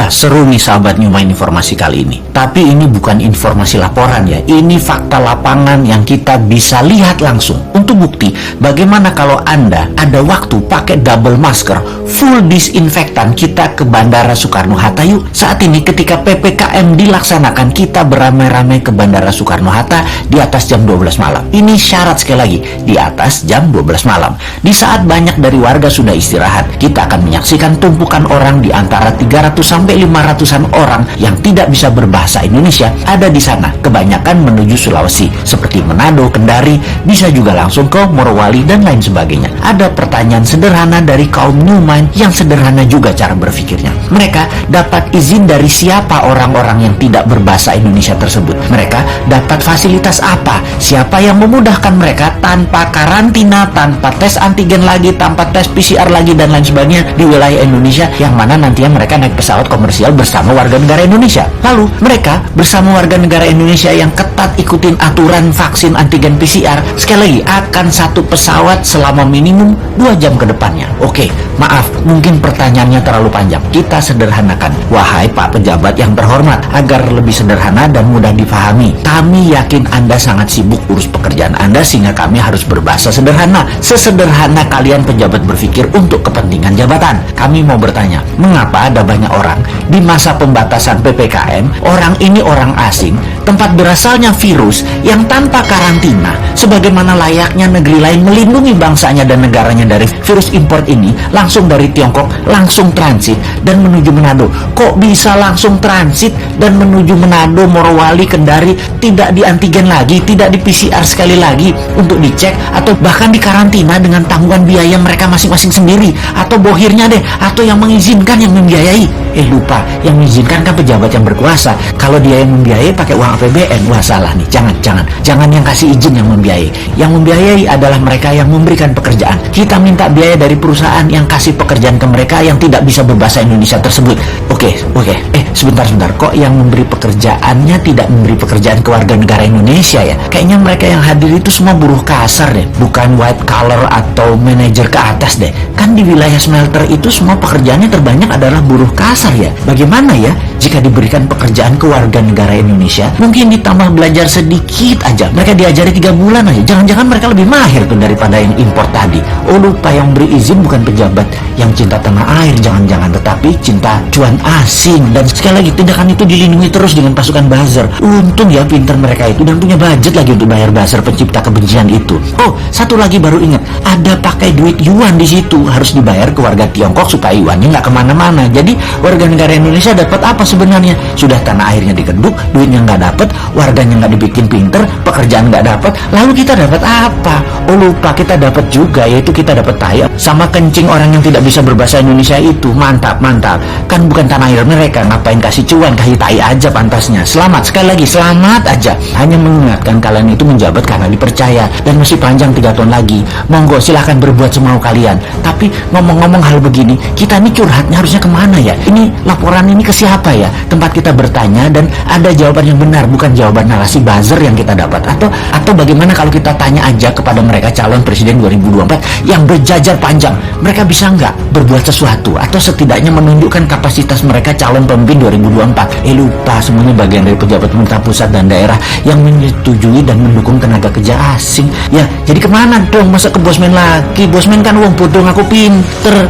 Wah, seru nih sahabat New Mind informasi kali ini. Tapi ini bukan informasi laporan ya. Ini fakta lapangan yang kita bisa lihat langsung. Untuk bukti, bagaimana kalau Anda ada waktu pakai double masker, full disinfektan, kita ke Bandara Soekarno-Hatta yuk. Saat ini ketika PPKM dilaksanakan, kita beramai-ramai ke Bandara Soekarno-Hatta di atas jam 12 malam. Ini syarat sekali lagi, di atas jam 12 malam. Di saat banyak dari warga sudah istirahat, kita akan menyaksikan tumpukan orang di antara 300 sampai 500-an orang yang tidak bisa berbahasa Indonesia ada di sana, kebanyakan menuju Sulawesi seperti Manado, Kendari, bisa juga langsung ke Morowali dan lain sebagainya. Ada pertanyaan sederhana dari kaum New Mind yang sederhana juga cara berpikirnya. Mereka dapat izin dari siapa orang-orang yang tidak berbahasa Indonesia tersebut? Mereka dapat fasilitas apa? Siapa yang memudahkan mereka tanpa karantina, tanpa tes antigen lagi, tanpa tes PCR lagi dan lain sebagainya di wilayah Indonesia, yang mana nantinya mereka naik pesawat komersial bersama warga negara Indonesia. Lalu mereka bersama warga negara Indonesia yang ketat ikutin aturan vaksin antigen PCR, sekali lagi akan satu pesawat selama minimum 2 jam ke depannya. Oke, maaf, mungkin pertanyaannya terlalu panjang. Kita sederhanakan. Wahai Pak pejabat yang terhormat, agar lebih sederhana dan mudah difahami, kami yakin Anda sangat sibuk urus pekerjaan Anda sehingga kami harus berbahasa sederhana. Sesederhana kalian pejabat berpikir untuk kepentingan jabatan. Kami mau bertanya, mengapa ada banyak orang di masa pembatasan PPKM, orang ini orang asing, tempat berasalnya virus yang tanpa karantina, sebagaimana layaknya negeri lain melindungi bangsanya dan negaranya dari virus import ini, langsung dari Tiongkok, langsung transit dan menuju Manado. Kok bisa langsung transit dan menuju Manado, Morowali, Kendari, tidak di antigen lagi, tidak di PCR sekali lagi untuk dicek, atau bahkan di karantina dengan tanggungan biaya mereka masing-masing sendiri, atau bohirnya deh, atau yang mengizinkan yang membiayai. Lupa, yang mengizinkan kan pejabat yang berkuasa. Kalau dia yang membiayai pakai uang APBN, wah salah nih. Jangan yang kasih izin yang membiayai. Yang membiayai adalah mereka yang memberikan pekerjaan. Kita minta biaya dari perusahaan yang kasih pekerjaan ke mereka yang tidak bisa berbahasa Indonesia tersebut. Oke. Sebentar. Kok yang memberi pekerjaannya tidak memberi pekerjaan ke warga negara Indonesia ya? Kayaknya mereka yang hadir itu semua buruh kasar deh, bukan white collar atau manajer ke atas deh. Kan di wilayah smelter itu semua pekerjaannya terbanyak adalah buruh kasar ya. Bagaimana ya jika diberikan pekerjaan ke warga negara Indonesia, mungkin ditambah belajar sedikit aja, mereka diajari 3 bulan aja, jangan-jangan mereka lebih mahir tuh daripada yang import tadi. Lupa, yang beri izin bukan pejabat yang cinta tanah air, jangan-jangan, tetapi cinta cuan asing. Dan sekali lagi, tindakan itu dilindungi terus dengan pasukan buzzer. Untung ya pinter mereka itu dan punya budget lagi untuk bayar buzzer pencipta kebencian itu. Satu lagi baru ingat, ada pakai duit yuan di situ, harus dibayar ke warga Tiongkok supaya yuannya nggak kemana-mana. Jadi warga negara Indonesia dapat apa sebenarnya? Sudah tanah airnya dikeduk, duitnya nggak dapat, warganya nggak dibikin pinter, pekerjaan nggak dapat, lalu kita dapat apa? Lupa, kita dapat juga, yaitu kita dapat tai sama kencing orang yang tidak bisa berbahasa Indonesia itu. Mantap. Kan bukan tanah air mereka, ngapain kasih cuan, kasih tai aja pantasnya. Selamat, sekali lagi selamat aja. Hanya mengingatkan kalian itu menjabat karena dipercaya dan masih panjang 3 tahun lagi. Monggo silahkan berbuat semau kalian. Tapi ngomong-ngomong hal begini, kita ini curhatnya harusnya kemana ya? Ini laporan ini ke siapa ya? Tempat kita bertanya dan ada jawaban yang benar, bukan jawaban narasi buzzer yang kita dapat. Atau bagaimana kalau kita tanya aja kepada mereka calon presiden 2024 yang berjajar panjang, mereka bisa nggak berbuat sesuatu atau setidaknya menunjukkan kapasitas mereka calon pemimpin 2024? Lupa, semuanya bagian dari pejabat pemerintah pusat dan daerah yang menyetujui dan mendukung tenaga kerja asing. Ya, jadi kemana dong? Masa ke bosman lagi? Bosman kan uang bodong, aku pinter.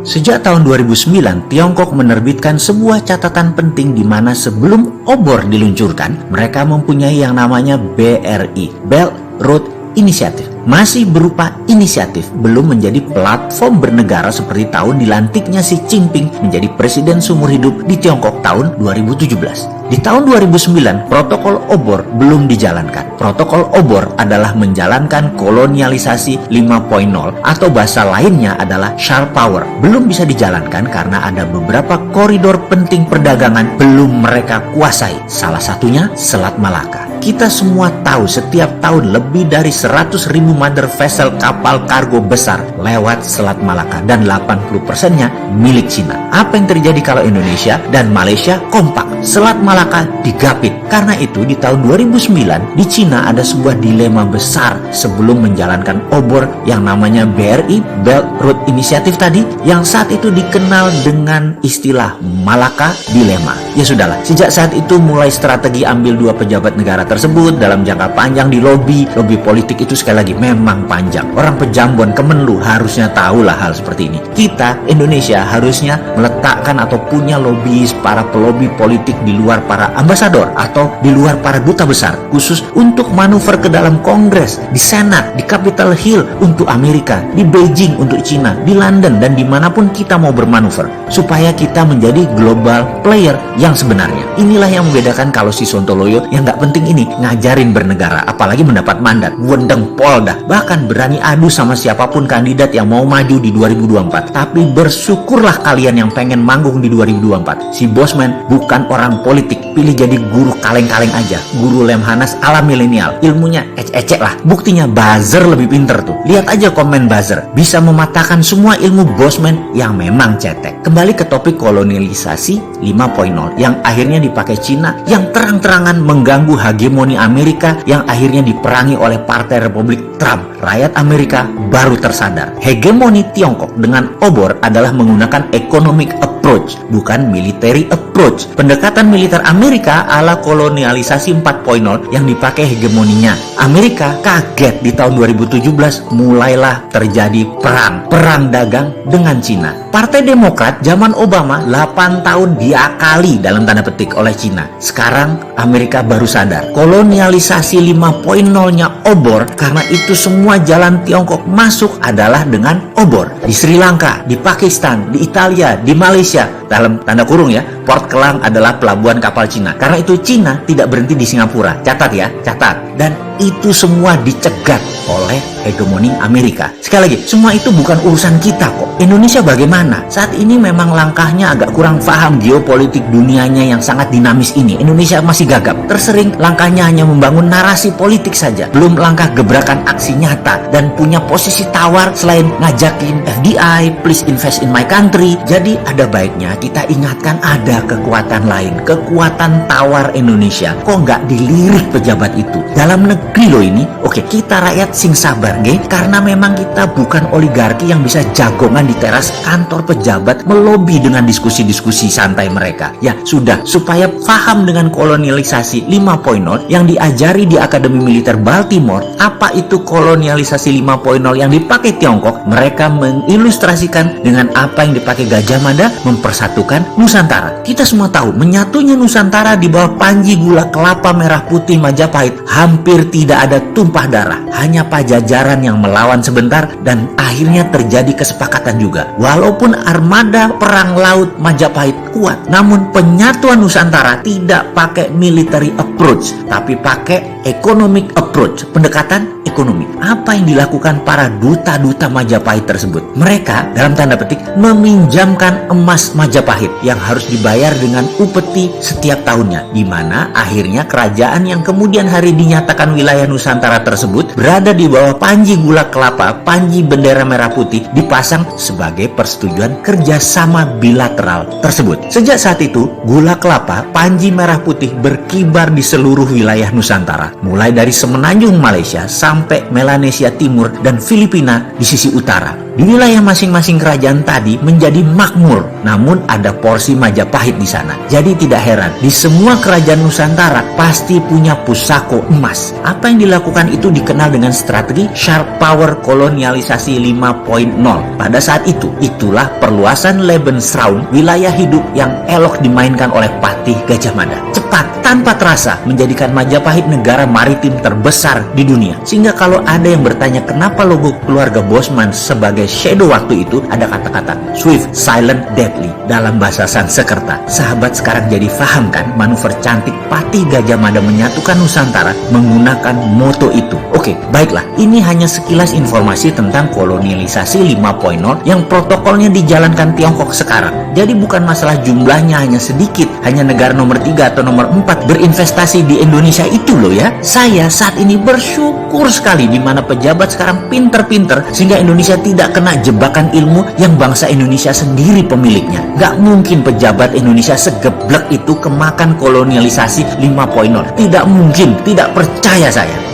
Sejak tahun 2009, Tiongkok menerbitkan sebuah catatan penting di mana sebelum obor diluncurkan, mereka mempunyai yang namanya BRI, Belt Road Initiative. Masih berupa inisiatif, belum menjadi platform bernegara seperti tahun dilantiknya Xi Jinping menjadi presiden seumur hidup di Tiongkok tahun 2017. Di tahun 2009, protokol obor belum dijalankan. Protokol obor adalah menjalankan kolonialisasi 5.0 atau bahasa lainnya adalah sharp power. Belum bisa dijalankan karena ada beberapa koridor penting perdagangan belum mereka kuasai. Salah satunya Selat Malaka. Kita semua tahu setiap tahun lebih dari 100.000 mother vessel kapal kargo besar lewat Selat Malaka dan 80%-nya milik Cina. Apa yang terjadi kalau Indonesia dan Malaysia kompak? Selat Malaka digapit. Karena itu di tahun 2009 di Cina ada sebuah dilema besar sebelum menjalankan obor yang namanya BRI, Belt Road Initiative tadi, yang saat itu dikenal dengan istilah Malaka Dilema. Ya sudahlah, sejak saat itu mulai strategi ambil dua pejabat negara tersebut dalam jangka panjang di lobi politik itu sekali lagi memang panjang. Orang Pejambon, Kemenlu harusnya tahulah hal seperti ini. Kita, Indonesia harusnya meletakkan atau punya lobbyis, para pelobi politik di luar para ambasador atau di luar para duta besar, khusus untuk manuver ke dalam Kongres, di Senat, di Capitol Hill untuk Amerika, di Beijing untuk Cina, di London, dan dimanapun kita mau bermanuver, supaya kita menjadi global player yang sebenarnya. Inilah yang membedakan kalau si Sontoloyo yang nggak penting ini ngajarin bernegara, apalagi mendapat mandat, wendeng polda, bahkan berani adu sama siapapun kandidat yang mau maju di 2024. Tapi bersyukurlah kalian yang pengen manggung di 2024. Si Bosman bukan orang politik, pilih jadi guru kaleng-kaleng aja, guru Lemhanas ala milenial, ilmunya ecek-ecek lah. Buktinya buzzer lebih pinter tuh. Lihat aja komen buzzer, bisa mematahkan semua ilmu Bosman yang memang cetek. Kembali ke topik kolonialisasi 5.0 yang akhirnya dipakai Cina, yang terang-terangan mengganggu hegemoni Amerika, yang akhirnya diperangi oleh Partai Republik Trump. Rakyat Amerika baru tersadar hegemoni Tiongkok dengan obor adalah menggunakan economic approach, bukan military approach. Pendekatan militer Amerika ala kolonialisasi 4.0 yang dipakai hegemoninya. Amerika kaget di tahun 2017 mulailah terjadi perang dagang dengan Cina. Partai Demokrat zaman Obama 8 tahun diakali dalam tanda petik oleh Cina. Sekarang Amerika baru sadar kolonialisasi 5.0-nya obor, karena itu semua jalan Tiongkok masuk adalah dengan obor. Di Sri Lanka, di Pakistan, di Italia, di Malaysia, dalam tanda kurung ya, Port Kelang adalah pelabuhan kapal Cina. Karena itu Cina tidak berhenti di Singapura. Catat ya, catat. Dan itu semua dicegat oleh hegemoni Amerika. Sekali lagi, semua itu bukan urusan kita kok. Indonesia bagaimana? Saat ini memang langkahnya agak kurang paham geopolitik dunianya yang sangat dinamis ini. Indonesia masih gagap. Tersering langkahnya hanya membangun narasi politik saja. Belum langkah gebrakan aksi nyata dan punya posisi tawar selain ngajakin FDI, please invest in my country. Jadi ada baiknya kita ingatkan ada kekuatan lain, kekuatan tawar Indonesia. Kok nggak dilirik pejabat itu? Dalam negeri loh ini. Oke, kita rakyat sing sabar, karena memang kita bukan oligarki yang bisa jagongan di teras kantor pejabat melobi dengan diskusi-diskusi santai mereka. Ya sudah, supaya paham dengan kolonialisasi 5.0 yang diajari di Akademi Militer Baltimore, apa itu kolonialisasi 5.0 yang dipakai Tiongkok, mereka mengilustrasikan dengan apa yang dipakai Gajah Mada, mempersatukan Nusantara. Kita semua tahu, menyatunya Nusantara di bawah panji gula kelapa merah putih Majapahit, hampir tidak ada tumpah darah. Hanya Pajajaran yang melawan sebentar dan akhirnya terjadi kesepakatan juga. Walaupun armada perang laut Majapahit kuat, namun penyatuan Nusantara tidak pakai military approach, tapi pakai economic approach, pendekatan ekonomi. Apa yang dilakukan para duta-duta Majapahit tersebut? Mereka dalam tanda petik meminjamkan emas Majapahit yang harus dibayar dengan upeti setiap tahunnya, di mana akhirnya kerajaan yang kemudian hari dinyatakan wilayah Nusantara tersebut berada di bawah panji gula kelapa, panji bendera merah putih, dipasang sebagai persetujuan kerjasama bilateral tersebut. Sejak saat itu, gula kelapa, panji merah putih berkibar di seluruh wilayah Nusantara, mulai dari Semenanjung Malaysia sampai Melanesia Timur dan Filipina di sisi utara. Di wilayah masing-masing kerajaan tadi menjadi makmur, namun ada porsi Majapahit di sana. Jadi tidak heran, di semua kerajaan Nusantara pasti punya pusako emas. Apa yang dilakukan itu dikenal dengan strategi sharp power kolonialisasi 5.0. Pada saat itu, itulah perluasan Lebensraum, wilayah hidup yang elok dimainkan oleh Patih Gajah Mada. Cepat, tanpa terasa, menjadikan Majapahit negara maritim terbesar di dunia. Sehingga kalau ada yang bertanya kenapa logo keluarga Bosman sebagai shadow waktu itu ada kata-kata swift, silent, deadly dalam bahasa Sanskerta. Sahabat sekarang jadi paham kan manuver cantik Patih Gajah Mada menyatukan Nusantara menggunakan moto itu. Oke, baiklah. Ini hanya sekilas informasi tentang kolonialisasi 5.0 yang protokolnya dijalankan Tiongkok sekarang. Jadi bukan masalah jumlahnya hanya sedikit, hanya negara nomor 3 atau nomor 4 berinvestasi di Indonesia itu loh ya. Saya saat ini bersyukur sekali di mana pejabat sekarang pinter-pinter sehingga Indonesia tidak kena jebakan ilmu yang bangsa Indonesia sendiri pemiliknya. Gak mungkin pejabat Indonesia segeblek itu kemakan kolonialisasi 5.0. Tidak mungkin, tidak percaya saya.